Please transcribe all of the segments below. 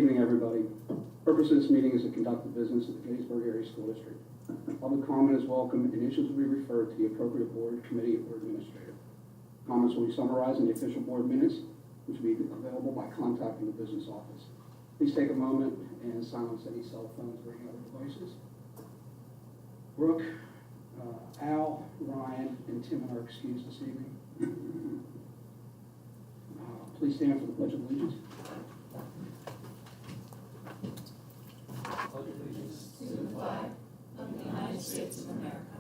evening, everybody. Purpose of this meeting is to conduct the business of the Gettysburg Area School District. Public comment is welcome, and issues will be referred to the appropriate board, committee, or administrator. Comments will be summarized in the official board minutes, which will be available by contacting the business office. Please take a moment and silence any cell phones or any other devices. Brooke, Al, Ryan, and Tim are excused this evening. Please stand for the Pledge of Allegiance. Pledge allegiance to the flag of the United States of America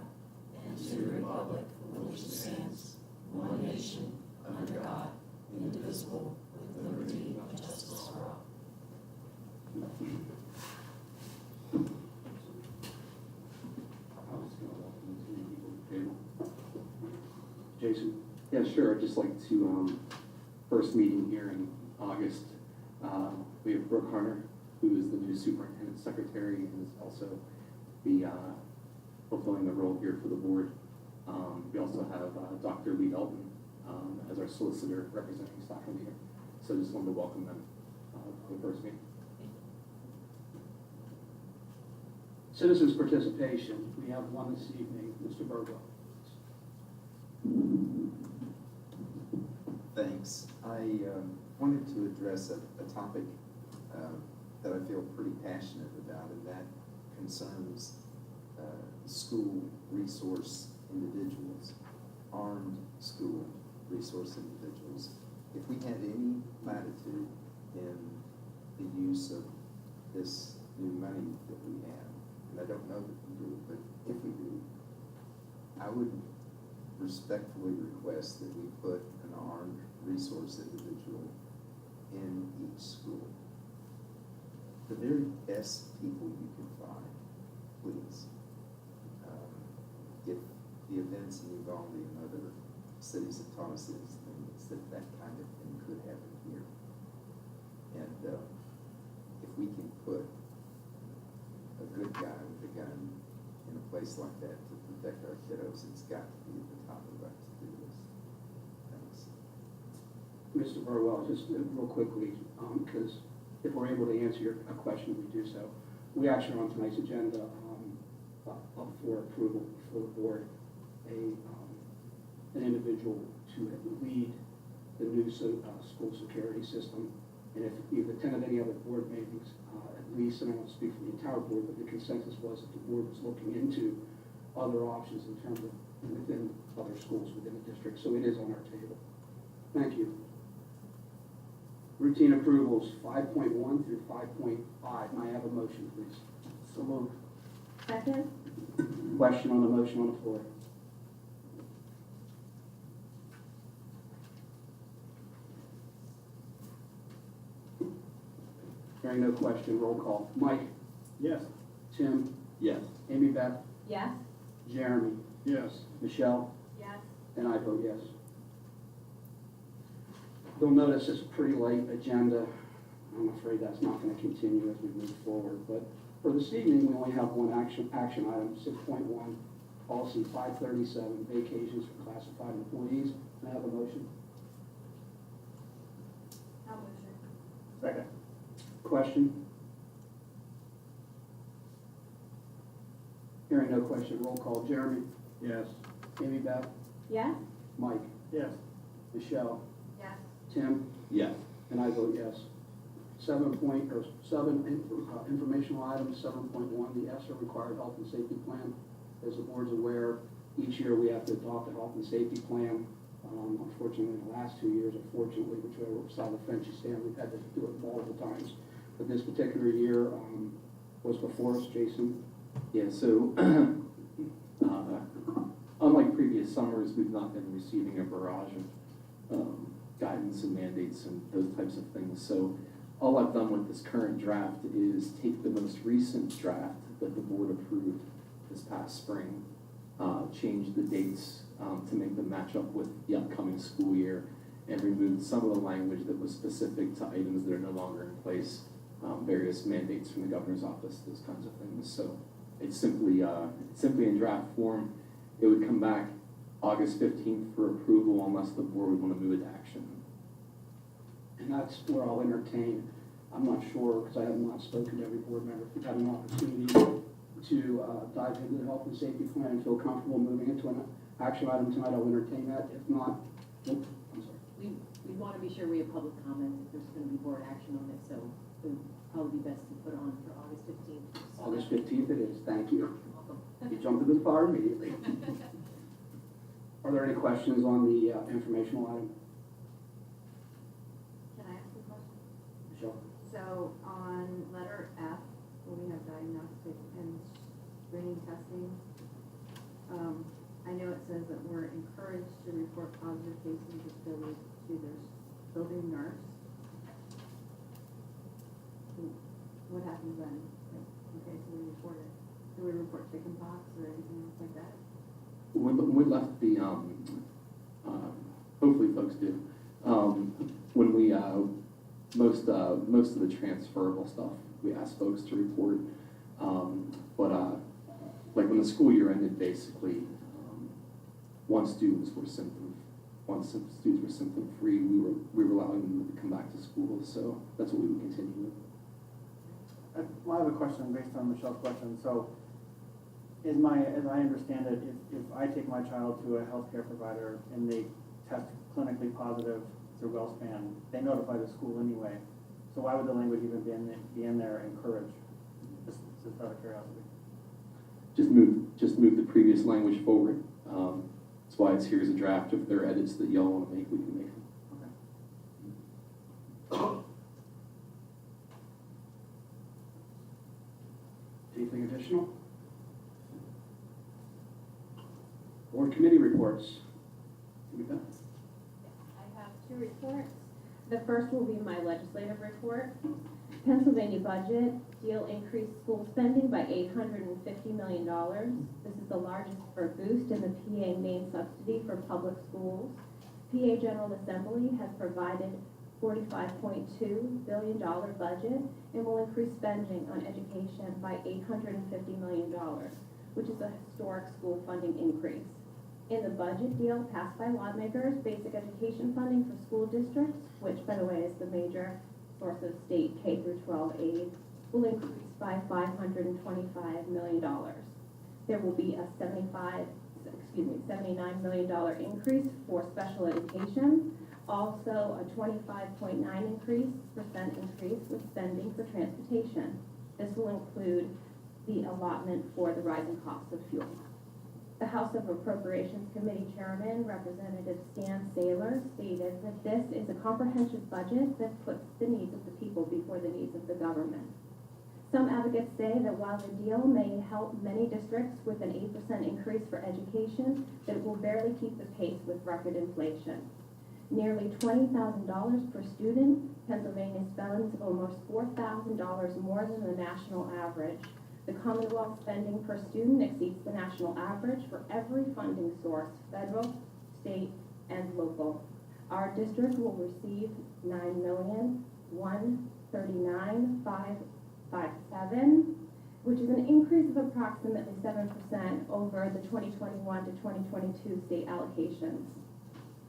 and to the republic for which it stands, one nation, under God, indivisible, with liberty and justice for all. Jason. Yeah, sure. I'd just like to, first meeting here in August, we have Brooke Harner, who is the new superintendent secretary and is also be fulfilling the role here for the board. We also have Dr. Lee Dalton as our solicitor representing Stockholm here. So just wanted to welcome them for the first meeting. Citizens participation. We have one this evening. Mr. Burwell. Thanks. I wanted to address a topic that I feel pretty passionate about, and that concerns school resource individuals, armed school resource individuals. If we had any latitude in the use of this new money that we have, and I don't know that we do, but if we do, I would respectfully request that we put an armed resource individual in each school. The very best people you can find, please. If the events in Uvalde and other cities have taught us these things, that kind of thing could happen here. And if we can put a good guy with a gun in a place like that to protect our kiddos, it's got to be at the top of our to-do list. Thanks. Mr. Burwell, just real quickly, because if we're able to answer a question, we do so. We actually are on tonight's agenda for approval for the board, an individual to lead the new school security system. And if you've attended any other board meetings, at least, and I don't speak for the entire board, but the consensus was that the board was looking into other options in terms of within other schools within the district. So it is on our table. Thank you. Routine approvals 5.1 through 5.5. May I have a motion, please? So moved. Second? Question on the motion on the floor. Hearing no question, roll call. Mike? Yes. Tim? Yes. Amy Beth? Yes. Jeremy? Yes. Michelle? Yes. And I vote yes. You'll notice it's a pretty light agenda. I'm afraid that's not going to continue as we move forward. But for this evening, we only have one action item, 6.1, policy 537, vacations for classified employees. May I have a motion? I'll motion. Second. Question? Hearing no question, roll call. Jeremy? Yes. Amy Beth? Yes. Mike? Yes. Michelle? Yes. Tim? Yes. And I vote yes. 7 informational items, 7.1, the ESSER required health and safety plan. As the board's aware, each year we have to adopt a health and safety plan. Unfortunately, in the last 2 years, unfortunately, whichever side of the fence you stand, we've had to do it multiple times. But this particular year was before us, Jason. Yeah, so unlike previous summers, we've not been receiving a barrage of guidance and mandates and those types of things. So all I've done with this current draft is take the most recent draft that the board approved this past spring, change the dates to make them match up with the upcoming school year, and remove some of the language that was specific to items that are no longer in place, various mandates from the governor's office, those kinds of things. So it's simply in draft form. It would come back August 15th for approval unless the board would want to move it to action. And that's where I'll entertain I'm not sure, because I have not spoken to every board member, if you've had an opportunity to dive into the health and safety plan and feel comfortable moving it to an action item tonight, I'll entertain that. If not, nope, I'm sorry. We want to be sure we have public comment if there's going to be board action on it, so it would probably be best to put on for August 15th. August 15th it is, thank you. Welcome. You jumped into the fire immediately. Are there any questions on the informational item? Can I ask a question? Michelle? So on letter F, where we have diagnostic and screening testing, I know it says that we're encouraged to report positive cases of COVID to their building nurse. What happens then? Like, okay, so we report it. Do we report chickenpox or anything else like that? We left the, hopefully folks do, when we, most of the transferable stuff, we ask folks to report. Like when the school year ended, basically, once students were symptom free, we were allowing them to come back to school, so that's what we would continue with. I have a question based on Michelle's question. So, as I understand it, if I take my child to a healthcare provider and they test clinically positive through WellSpan, they notify the school anyway. So why would the language even be in there, encourage? Just out of curiosity. Just move the previous language forward. That's why it's here as a draft. If there are edits that y'all want to make, we can make them. Okay. Anything additional? Board committee reports. Tamika? I have two reports. The first will be my legislative report. Pennsylvania budget deal increased school spending by $850 million. This is the largest for boost in the PA main subsidy for public schools. PA General Assembly has provided $45.2 billion budget and will increase spending on education by $850 million, which is a historic school funding increase. In the budget deal passed by lawmakers, basic education funding for school districts, which by the way is the major source of state K through 12 aid, will increase by $525 million. There will be a $79 million increase for special education, also a 25.9% increase with spending for transportation. This will include the allotment for the rising cost of fuel. The House of Appropriations Committee Chairman, Representative Stan Saylor, stated that this is a comprehensive budget that puts the needs of the people before the needs of the government. Some advocates say that while the deal may help many districts with an 8% increase for education, that it will barely keep the pace with record inflation. Nearly $20,000 per student, Pennsylvania spends almost $4,000 more than the national average. The Commonwealth spending per student exceeds the national average for every funding source, federal, state, and local. Our district will receive $9,139,557, which is an increase of approximately 7% over the 2021 to 2022 state allocations.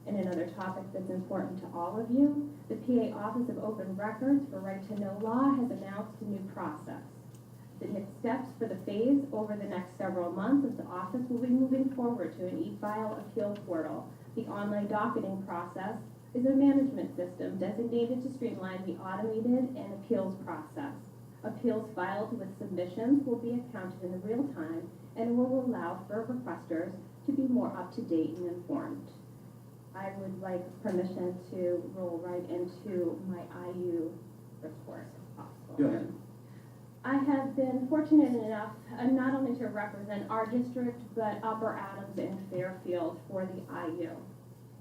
And another topic that's important to all of you, the PA Office of Open Records for Right to Know Law has announced a new process. The next steps for the phase over the next several months is the office will be moving forward to an e-file appeal portal. The online docketing process is a management system designated to streamline the automated and appeals process. Appeals filed with submissions will be accounted in real time and will allow for requesters to be more up to date and informed. I would like permission to roll right into my IU report if possible. Go ahead. I have been fortunate enough not only to represent our district, but Upper Adams and Fairfield for the IU.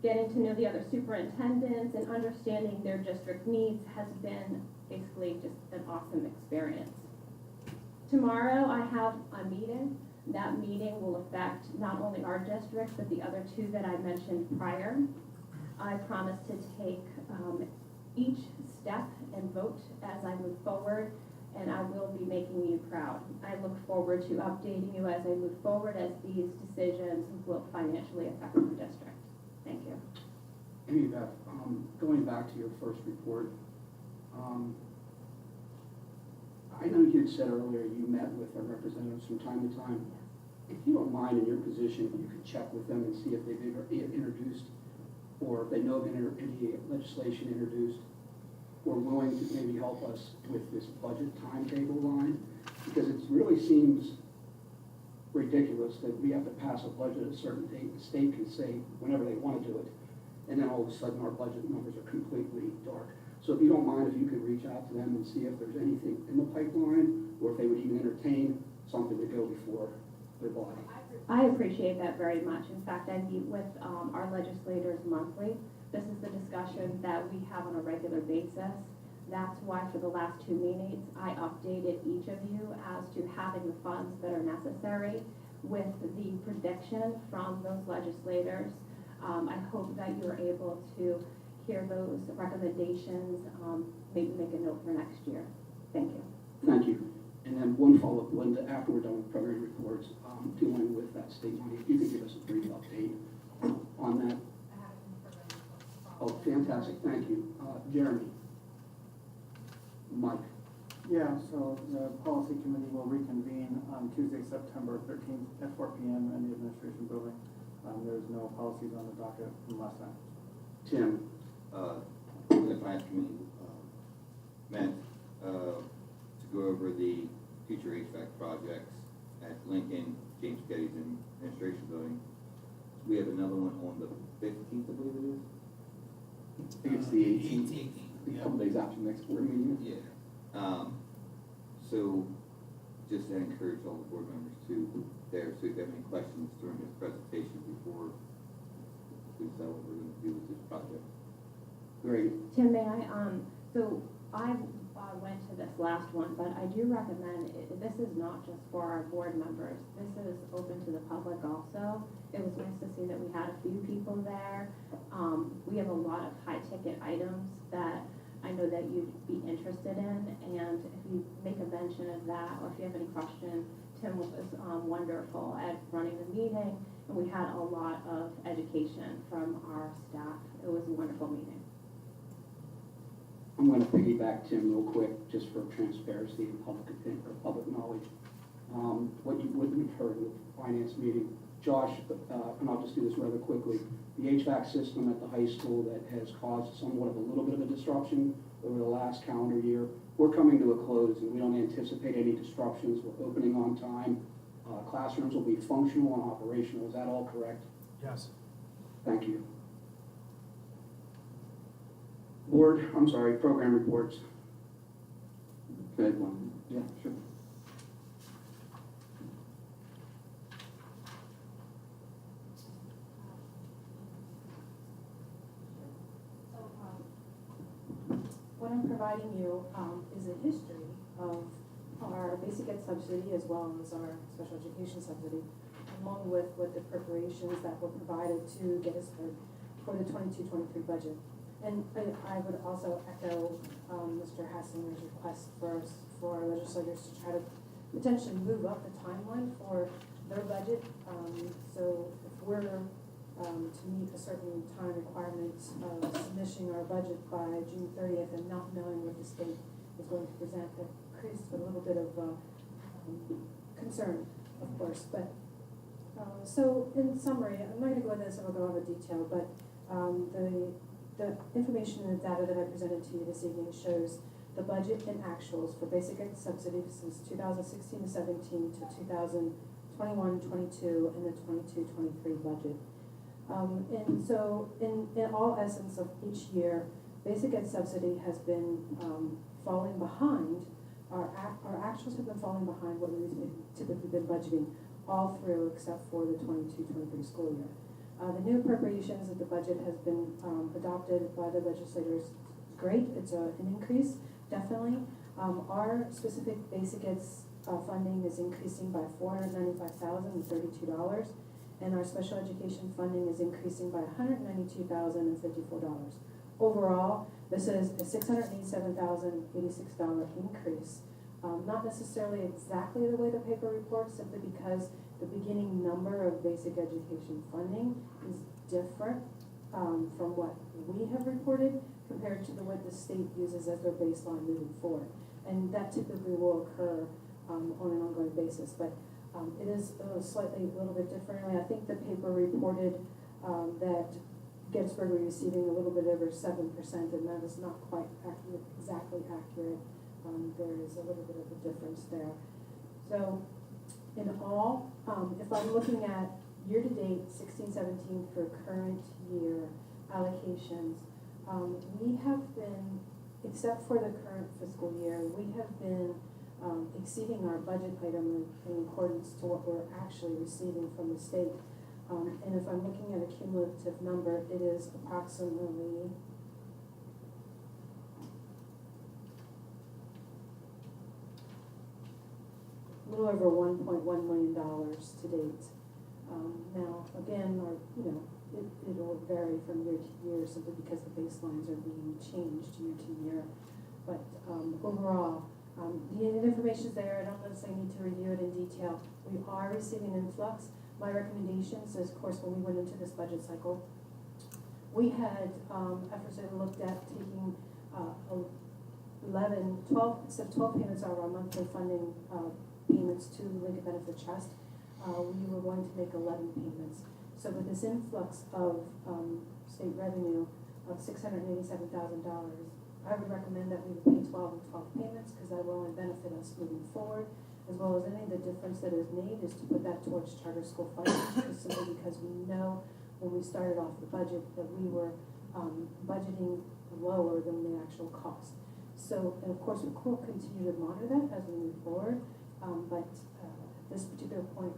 Getting to know the other superintendents and understanding their district needs has been basically just an awesome experience. Tomorrow I have a meeting. That meeting will affect not only our district, but the other two that I mentioned prior. I promise to take each step and vote as I move forward, and I will be making you proud. I look forward to updating you as I move forward as these decisions will financially affect the district. Thank you. Amy Beth, going back to your first report, I know you had said earlier you met with our representatives from time to time. If you don't mind, in your position, you could check with them and see if they've ever introduced, or if they know of any legislation introduced, or willing to maybe help us with this budget timetable line, because it really seems ridiculous that we have to pass a budget at a certain date. The state can say whenever they want to do it, and then all of a sudden our budget numbers are completely dark. So if you don't mind, if you could reach out to them and see if there's anything in the pipeline, or if they would even entertain something to go before their body. I appreciate that very much. In fact, I meet with our legislators monthly. This is the discussion that we have on a regular basis. That's why for the last 2 meetings, I updated each of you as to having the funds that are necessary with the prediction from those legislators. I hope that you're able to hear those recommendations, maybe make a note for next year. Thank you. Thank you. And then one follow-up, Linda, after we're done with program reports, dealing with that state money, if you could give us a brief update on that. Oh, fantastic, thank you. Jeremy. Mike. Yeah, so the policy committee will reconvene on Tuesday, September 13th at 4 p.m. in the administration building. There's no policies on the docket from last time. Tim. The finance committee met to go over the future HVAC projects at Lincoln, James Getty's administration building. We have another one on the 15th, I believe it is. I think it's the 18th, a couple days after the next board meeting. Yeah. So just to encourage all the board members to there, so if you have any questions during this presentation before we decide what we're going to do with this project. Great. Tim, may I, so I went to this last one, but I do recommend, this is not just for our board members. This is open to the public also. It was nice to see that we had a few people there. We have a lot of high-ticket items that I know that you'd be interested in, and if you make a mention of that, or if you have any questions, Tim was wonderful at running the meeting, and we had a lot of education from our staff. It was a wonderful meeting. I'm going to piggyback Tim real quick, just for transparency and public opinion, or public knowledge. What we've heard in the finance meeting, Josh, and I'll just do this rather quickly, the HVAC system at the high school that has caused somewhat of a little bit of a disruption over the last calendar year, we're coming to a close and we don't anticipate any disruptions. We're opening on time. Classrooms will be functional and operational. Is that all correct? Yes. Thank you. Program reports. Good one. Yeah, sure. What I'm providing you is a history of our basic ed subsidy as well as our special education subsidy, along with what the preparations that were provided to get us for the 22-23 budget. And I would also echo Mr. Hassinger's request for our legislators to try to potentially move up the timeline for their budget. So if we're to meet a certain time requirement of submitting our budget by June 30th and not knowing what the state is going to present, that creates a little bit of concern, of course. But so in summary, I'm not going to go into this, I'll go over detail, but the information and the data that I presented to you this evening shows the budget and actuals for basic ed subsidy since 2016 to 17 to 2021-22 and the 22-23 budget. And so in all essence of each year, basic ed subsidy has been falling behind. Our actuals have been falling behind what we've typically been budgeting all through except for the 22-23 school year. The new appropriations of the budget has been adopted by the legislators. Great, it's an increase, definitely. Our specific basic ed funding is increasing by $495,032, and our special education funding is increasing by $192,054. Overall, this is a $687,086 increase. Not necessarily exactly the way the paper reports, simply because the beginning number of basic education funding is different from what we have reported compared to what the state uses as their baseline moving forward. And that typically will occur on an ongoing basis, but it is slightly a little bit differently. I think the paper reported that Gettysburg was receiving a little bit over 7%, and that is not quite accurate, exactly accurate. There is a little bit of a difference there. So in all, if I'm looking at year-to-date 16-17 for current year allocations, we have been, except for the current fiscal year, we have been exceeding our budget item in accordance to what we're actually receiving from the state. And if I'm looking at a cumulative number, it is approximately a little over $1.1 million to date. Now, again, it'll vary from year to year simply because the baselines are being changed year to year. But overall, the information's there. I don't necessarily need to review it in detail. We are receiving influx. My recommendations is, of course, when we went into this budget cycle, we had efforts that looked at taking 12 payments out of our monthly funding payments to Lincoln Benefit Trust. We were going to make 11 payments. So with this influx of state revenue of $687,000, I would recommend that we would pay 12 and 12 payments because that will only benefit us moving forward, as well as any of the difference that is made is to put that towards charter school funding, simply because we know when we started off the budget that we were budgeting lower than the actual cost. So, and of course, we will continue to monitor that as we move forward, but at this particular point,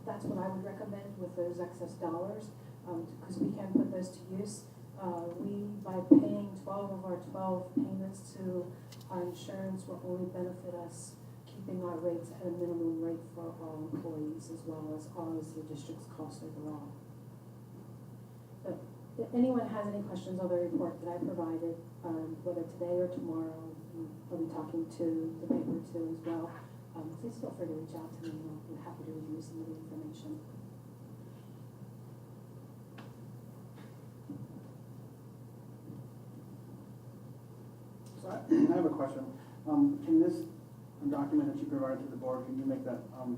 that's what I would recommend with those excess dollars, because we can put those to use. By paying 12 of our 12 payments to our insurance will only benefit us keeping our rates at a minimum rate for all employees as well as the district's cost overall. But if anyone has any questions on the report that I provided, whether today or tomorrow, I'll be talking to the paper too as well. Please feel free to reach out to me and I'll be happy to review some of the information. So I have a question. In this document that you provided to the board, can you make that on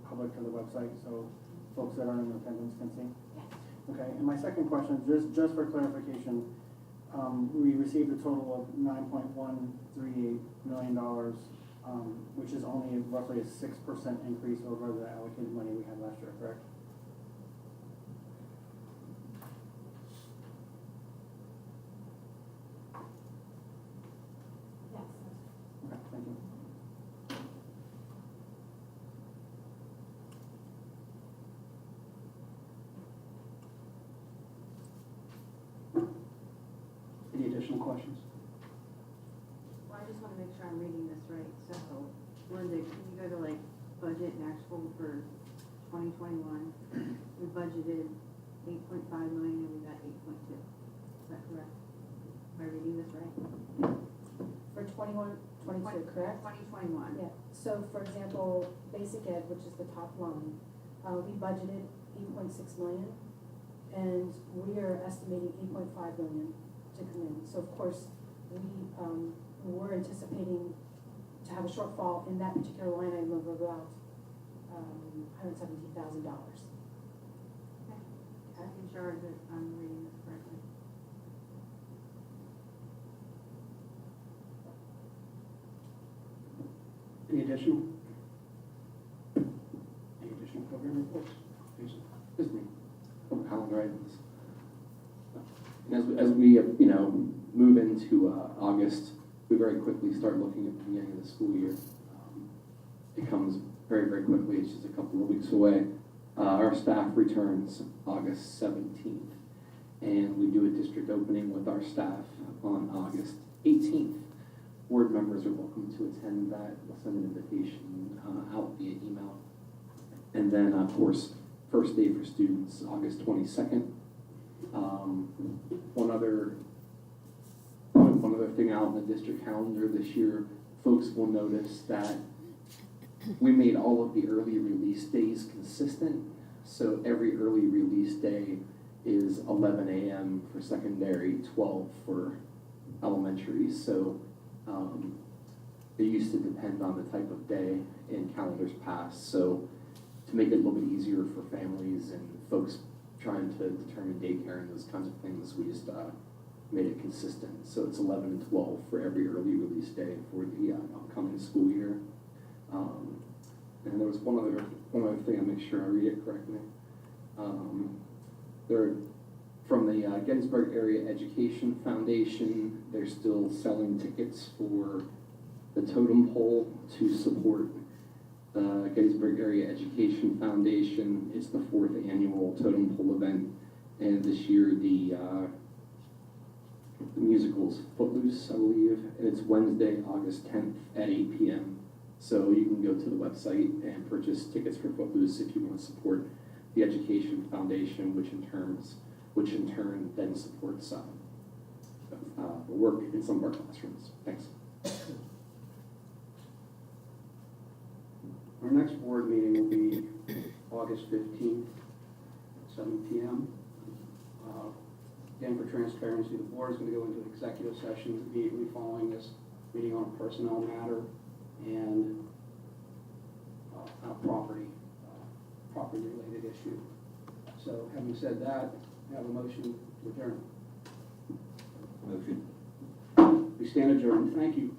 public to the website so folks that aren't in attendance can see? Yes. Okay, and my second question, just for clarification, we received a total of $9.138 million, which is only roughly a 6% increase over the allocated money we had last year, correct? Yes. Okay, thank you. Any additional questions? Well, I just want to make sure I'm reading this right. So, Linda, can you go to like budget and actual for 2021? We budgeted 8.5 million and we got 8.2. Is that correct? Am I reading this right? For 21-22, correct? 2021. Yeah. So, for example, basic ed, which is the top line, we budgeted 8.6 million, and we are estimating 8.5 million to come in. So, of course, we're anticipating to have a shortfall in that particular line item of about $117,000. Okay. Making sure that I'm reading this correctly. Any additional? Any additional program reports? Jason? This is me. Calendar items. And as we move into August, we very quickly start looking at the beginning of the school year. It comes very, very quickly. It's just a couple of weeks away. Our staff returns August 17th, and we do a district opening with our staff on August 18th. Board members are welcome to attend that. We'll send an invitation out via email. And then, of course, first day for students, August 22nd. One other thing out in the district calendar this year, folks will notice that we made all of the early release days consistent. So every early release day is 11 a.m. for secondary, 12 for elementary. So It used to depend on the type of day in calendars past, so to make it a little bit easier for families and folks trying to determine daycare and those kinds of things, we just made it consistent. So it's 11 and 12 for every early release day for the upcoming school year. And there was one other thing, I'll make sure I read it correctly. They're from the Gettysburg Area Education Foundation. They're still selling tickets for the totem pole to support the Gettysburg Area Education Foundation. It's the 4th annual totem pole event, and this year the musical's Footloose, I believe, and it's Wednesday, August 10th at 8 p.m. So you can go to the website and purchase tickets for Footloose if you want to support the Education Foundation, which in turn then supports work in some of our classrooms. Thanks. Our next board meeting will be August 15th at 7 p.m. Again, for transparency, the board is going to go into executive session immediately following this meeting on a personnel matter and a property-related issue. So, having said that, I have a motion to adjourn. Motion. We stand adjourned. Thank you.